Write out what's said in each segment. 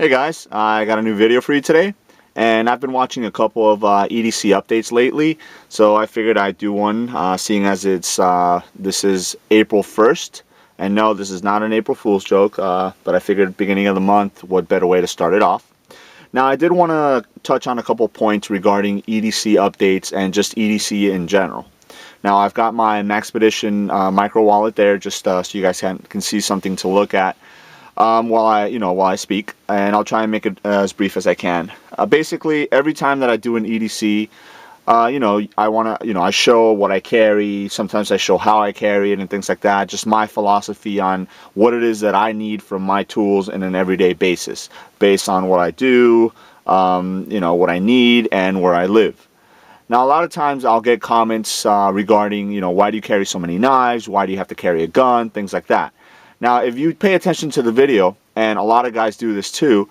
Hey guys, I got a new video for you today, and I've been watching a couple of EDC updates lately, so I figured I'd do one, seeing as this is April 1st, and no, this is not an April Fool's joke, but I figured beginning of the month, what better way to start it off. Now, I did want to touch on a couple points regarding EDC updates and just EDC in general. Now, I've got my Maxpedition micro wallet there, just so you guys can see something to look at. While I speak, and I'll try and make it as brief as I can. Basically, every time that I do an EDC, I show what I carry. Sometimes I show how I carry it and things like that. Just my philosophy on what it is that I need from my tools in an everyday basis, based on what I do, what I need, and where I live. Now, a lot of times I'll get comments regarding, why do you carry so many knives? Why do you have to carry a gun? Things like that. Now, if you pay attention to the video, and a lot of guys do this too,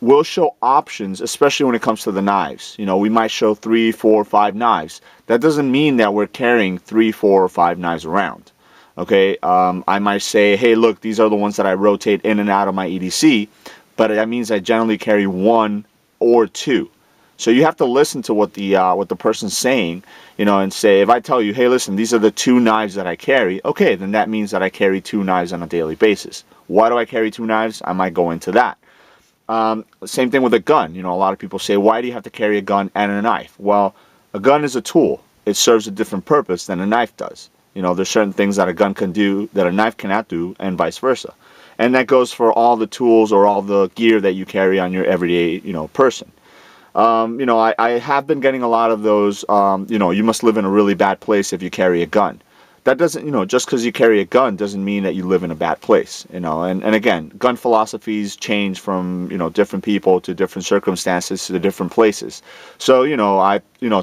we'll show options, especially when it comes to the knives. We might show 3, 4, 5 knives. That doesn't mean that we're carrying 3, 4, or 5 knives around. Okay, I might say, hey, look, these are the ones that I rotate in and out of my EDC, but that means I generally carry 1 or 2. So you have to listen to what the person's saying, and say, if I tell you, hey, listen, these are the 2 knives that I carry, okay, then that means that I carry 2 knives on a daily basis. Why do I carry 2 knives? I might go into that. Same thing with a gun. A lot of people say, why do you have to carry a gun and a knife? Well, a gun is a tool. It serves a different purpose than a knife does. There's certain things that a gun can do that a knife cannot do, and vice versa. And that goes for all the tools or all the gear that you carry on your everyday, person. I have been getting a lot of those, you must live in a really bad place if you carry a gun. That doesn't, just because you carry a gun doesn't mean that you live in a bad place, and again, gun philosophies change from, different people to different circumstances to different places. So, I,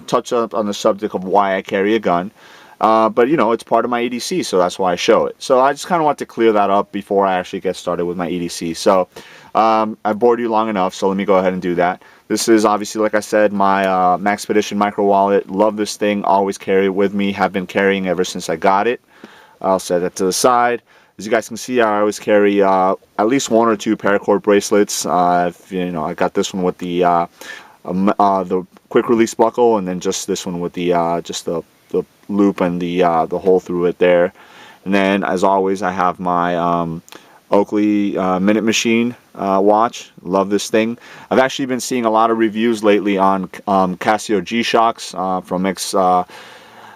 touch up on the subject of why I carry a gun. But it's part of my EDC, so that's why I show it. So I just kind of want to clear that up before I actually get started with my EDC. So I've bored you long enough, so let me go ahead and do that. This is obviously, like I said, my Maxpedition micro wallet. Love this thing, always carry it with me, have been carrying ever since I got it. I'll set that to the side. As you guys can see, I always carry at least 1 or 2 paracord bracelets. I got this one with the quick release buckle, and then just this one with the the loop and the hole through it there. And then, as always, I have my Oakley Minute Machine watch. Love this thing. I've actually been seeing a lot of reviews lately on Casio G-Shocks from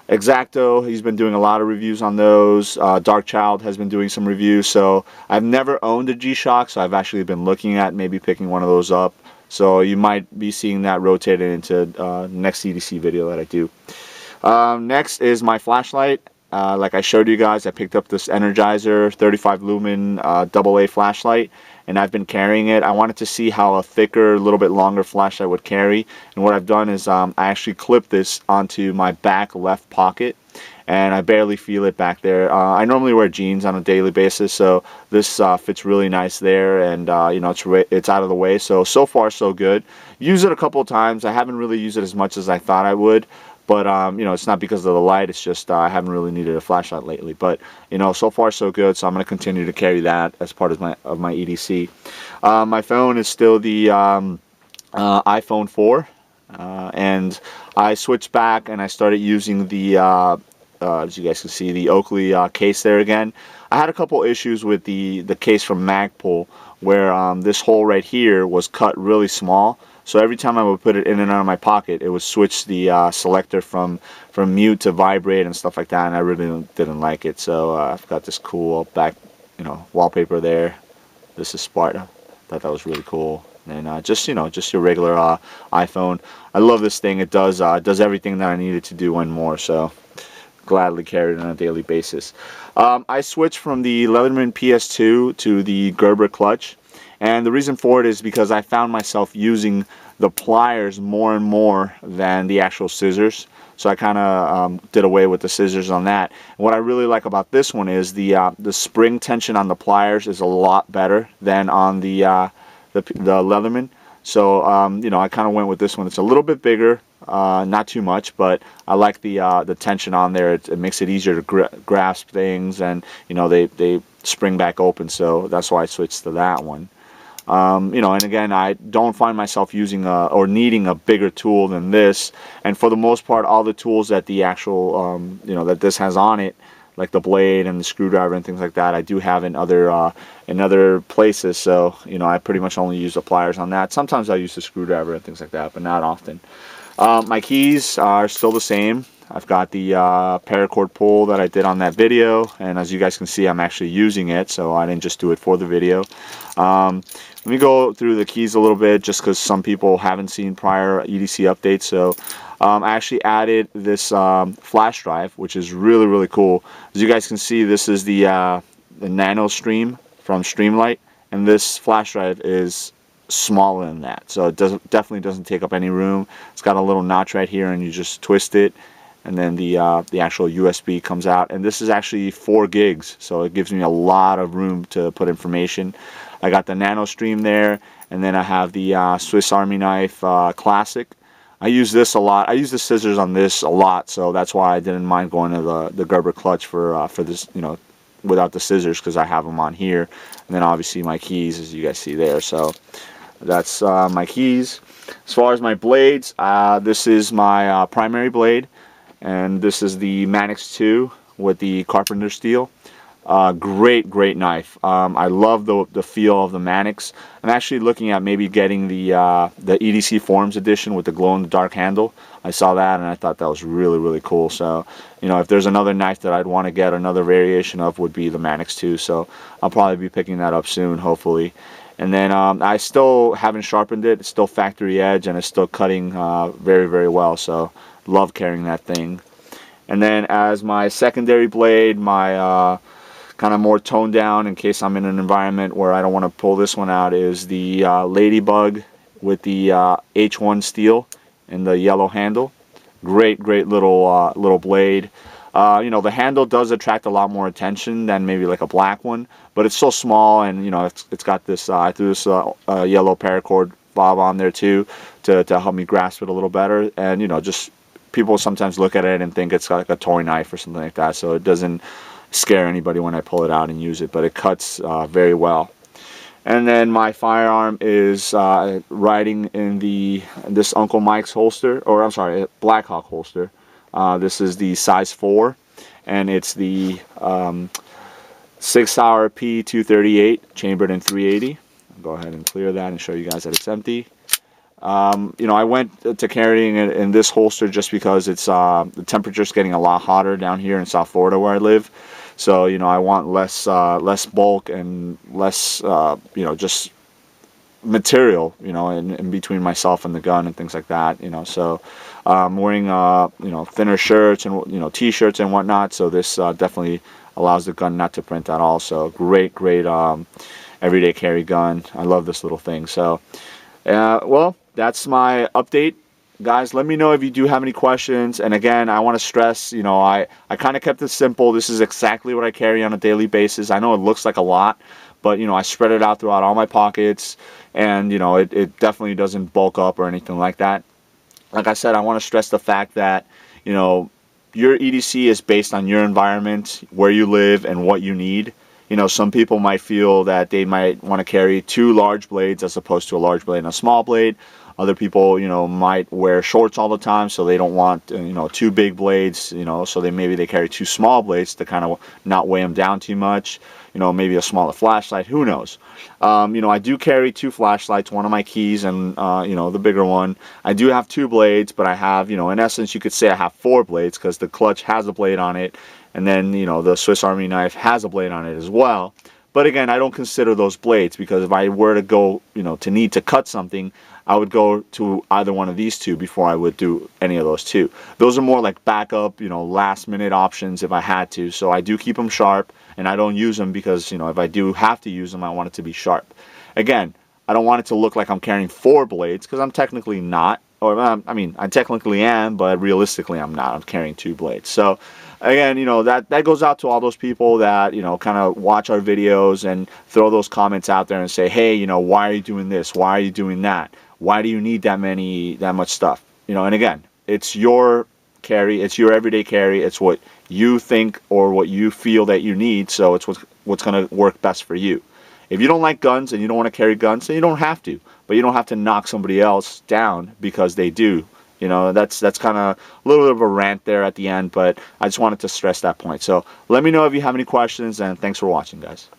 Exacto. He's been doing a lot of reviews on those. Dark Child has been doing some reviews. So I've never owned a G-Shock, so I've actually been looking at maybe picking one of those up. So you might be seeing that rotated into next EDC video that I do. Next is my flashlight. Like I showed you guys, I picked up this Energizer 35 lumen AA flashlight, and I've been carrying it. I wanted to see how a thicker, a little bit longer flashlight would carry, and what I've done is I actually clipped this onto my back left pocket, and I barely feel it back there. I normally wear jeans on a daily basis, so this fits really nice there, and it's out of the way. So far so good. Use it a couple of times. I haven't really used it as much as I thought I would. But, it's not because of the light, it's just I haven't really needed a flashlight lately. But, so far so good, so I'm going to continue to carry that as part of my EDC. My phone is still the iPhone 4, and I switched back and I started using the, as you guys can see, the Oakley case there again. I had a couple issues with the case from Magpul, where this hole right here was cut really small. So every time I would put it in and out of my pocket, it would switch the selector from mute to vibrate and stuff like that, and I really didn't like it. So I've got this cool back, wallpaper there. This is Sparta. Thought that was really cool. And just your regular iPhone. I love this thing. It does everything that I needed to do and more. So gladly carry it on a daily basis. I switched from the Leatherman PS2 to the Gerber clutch. And the reason for it is because I found myself using the pliers more and more than the actual scissors. So I kind of did away with the scissors on that. And what I really like about this one is the spring tension on the pliers is a lot better than on the Leatherman. So I kind of went with this one. It's a little bit bigger, not too much, but I like the tension on there. It makes it easier to grasp things, and they spring back open. So that's why I switched to that one. You know, and again, I don't find myself using or needing a bigger tool than this. And for the most part, all the tools that the actual, you know, that this has on it, like the blade and the screwdriver and things like that, I do have in other places. So, you know, I pretty much only use the pliers on that. Sometimes I use the screwdriver and things like that, but not often. My keys are still the same. I've got the paracord pull that I did on that video, and as you guys can see, I'm actually using it, so I didn't just do it for the video. Let me go through the keys a little bit, just because some people haven't seen prior EDC updates. So I actually added this flash drive, which is really, really cool. As you guys can see, this is the Nano Stream from Streamlight, and this flash drive is smaller than that, so it definitely doesn't take up any room. It's got a little notch right here, and you just twist it, and then the actual USB comes out. And this is actually 4 gigs, so it gives me a lot of room to put information. I got the Nano Stream there, and then I have the Swiss Army Knife Classic. I use this a lot. I use the scissors on this a lot, so that's why I didn't mind going to the Gerber clutch for this, you know, without the scissors, because I have them on here. And then obviously my keys, as you guys see there. So that's my keys. As far as my blades, this is my primary blade, and this is the Manix 2 with the carpenter steel. Great knife. I love the feel of the Manix. I'm actually looking at maybe getting the EDC Forums edition with the glow-in-the-dark handle. I saw that and I thought that was really cool. So, you know, if there's another knife that I'd want to get another variation of, would be the Manix 2. So I'll probably be picking that up soon, hopefully. And then I still haven't sharpened it. It's still factory edge, and it's still cutting very well. So love carrying that thing. And then as my secondary blade, my kind of more toned down in case I'm in an environment where I don't want to pull this one out, is the Ladybug with the H1 steel and the yellow handle. Great little blade. You know, the handle does attract a lot more attention than maybe like a black one, but it's so small, and you know, it's got this I threw this yellow paracord fob on there too to help me grasp it a little better. And you know, just people sometimes look at it and think it's like a toy knife or something like that, so it doesn't scare anybody when I pull it out and use it, but it cuts very well. And then my firearm is riding in this Uncle Mike's holster, or I'm sorry, Blackhawk holster. This is the size 4, and it's the 6 Hour P238 chambered in 380. I'll go ahead and clear that and show you guys that it's empty. You know, I went to carrying it in this holster just because it's the temperature's getting a lot hotter down here in South Florida where I live. So, you know, I want less bulk and less, you know, just material, you know, in between myself and the gun and things like that, you know. So I'm wearing, you know, thinner shirts and, you know, t-shirts and whatnot. So this definitely allows the gun not to print at all. So great everyday carry gun. I love this little thing. So, well, that's my update. Guys, let me know if you do have any questions. And again, I want to stress, you know, I kind of kept it simple. This is exactly what I carry on a daily basis. I know it looks like a lot, but, you know, I spread it out throughout all my pockets. And, you know, it definitely doesn't bulk up or anything like that. Like I said, I want to stress the fact that, you know, your EDC is based on your environment, where you live, and what you need. You know, some people might feel that they might want to carry 2 large blades as opposed to a large blade and a small blade. Other people, you know, might wear shorts all the time, so they don't want, you know, 2 big blades, you know, so maybe they carry 2 small blades to kind of not weigh them down too much. You know, maybe a smaller flashlight, who knows. You know, I do carry 2 flashlights, one of my keys and, you know, the bigger one. I do have 2 blades, but I have, you know, in essence, you could say I have 4 blades because the clutch has a blade on it. And then, you know, the Swiss Army knife has a blade on it as well. But again, I don't consider those blades, because if I were to go, you know, to need to cut something, I would go to either one of these 2 before I would do any of those 2. Those are more like backup, you know, last minute options if I had to. So I do keep them sharp, and I don't use them because, you know, if I do have to use them, I want it to be sharp. Again, I don't want it to look like I'm carrying 4 blades, because I'm technically not. Or, I mean, I technically am, but realistically I'm not. I'm carrying 2 blades. So again, you know, that goes out to all those people that, you know, kind of watch our videos and throw those comments out there and say, hey, you know, why are you doing this? Why are you doing that? Why do you need that much stuff? You know, and again, it's your carry, it's your everyday carry, it's what you think or what you feel that you need, so it's what's going to work best for you. If you don't like guns and you don't want to carry guns, then you don't have to. But you don't have to knock somebody else down because they do. You know, that's kind of a little bit of a rant there at the end, but I just wanted to stress that point. So let me know if you have any questions, and thanks for watching, guys.